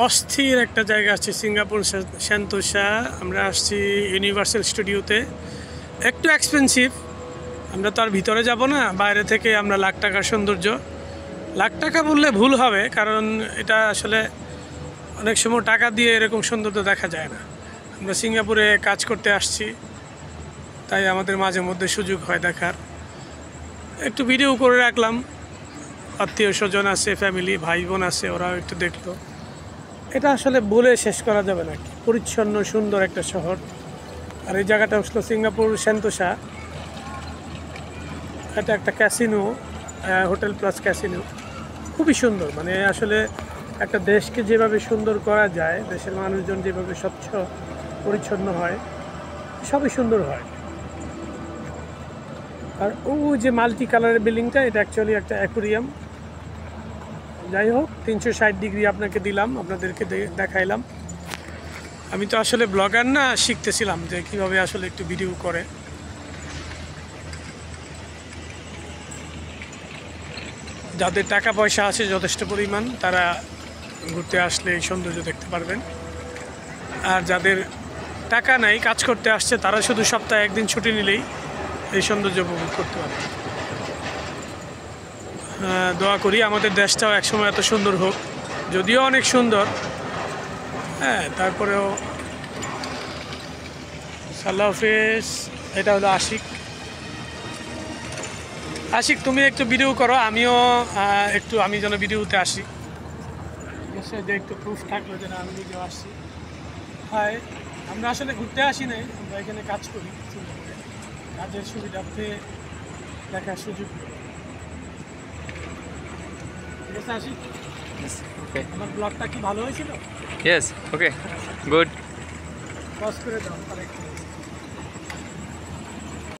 অস্থির একটা জায়গা আছে সিঙ্গাপুর সেন্তোসা। আমরা আসছি ইউনিভার্সাল স্টুডিওতে। একটু এক্সপেন্সিভ, আমরা তো আর ভিতরে যাব না, বাইরে থেকে আমরা লাখ টাকার সৌন্দর্য, লাখ টাকা বললে ভুল হবে, কারণ এটা আসলে অনেক সময় টাকা দিয়ে এরকম সৌন্দর্য দেখা যায় না। আমরা সিঙ্গাপুরে কাজ করতে আসছি, তাই আমাদের মাঝে মধ্যে সুযোগ হয় দেখার। একটু ভিডিও করে রাখলাম, আত্মীয় স্বজন আছে, ফ্যামিলি ভাই বোন আছে, ওরাও একটু দেখলো। এটা আসলে বলে শেষ করা যাবে না, পরিচ্ছন্ন সুন্দর একটা শহর। আর এই জায়গাটা হলো সিঙ্গাপুর সেন্তোসা। এটা একটা ক্যাসিনো, হোটেল প্লাস ক্যাসিনো, খুবই সুন্দর। মানে আসলে একটা দেশকে যেভাবে সুন্দর করা যায়, দেশের মানুষজন যেভাবে স্বচ্ছ পরিচ্ছন্ন হয়, সবই সুন্দর হয়। আর ও যে মাল্টি কালারের বিল্ডিংটা, এটা অ্যাকচুয়ালি একটা অ্যাকুরিয়াম। যাই হোক, 360 ডিগ্রি আপনাকে দিলাম, আপনাদেরকে দেখাইলাম। আমি তো আসলে ব্লগার না, শিখতেছিলাম যে কীভাবে আসলে একটু ভিডিও করে। যাদের টাকা পয়সা আছে যথেষ্ট পরিমাণ, তারা ঘুরতে আসলে এই সৌন্দর্য দেখতে পারবেন। আর যাদের টাকা নাই, কাজ করতে আসছে, তারা শুধু সপ্তাহে একদিন ছুটি নিলেই এই সৌন্দর্য উপভোগ করতে পারে। দোয়া করি আমাদের দেশটাও একসময় এত সুন্দর হোক, যদিও অনেক সুন্দর, হ্যাঁ, তারপরেও। আল্লাহ হাফেজ। এটা হলো আশিক। আশিক, তুমি একটু ভিডিও করো, আমিও আমি যেন ভিডিওতে আসি, এসে যে একটু প্রুফ থাকলো যেন আমি নিজেও আসছি। হ্যাঁ, আমরা আসলে ঘুরতে আসি নাই, আমরা এখানে কাজ করি, কাজের সুবিধার্থে দেখার সুযোগ। ঠিক আছে আশিক, আমার ব্লগটা কি ভালো হয়েছিল? Yes, okay, good. পজ করে দাও আরেকটু।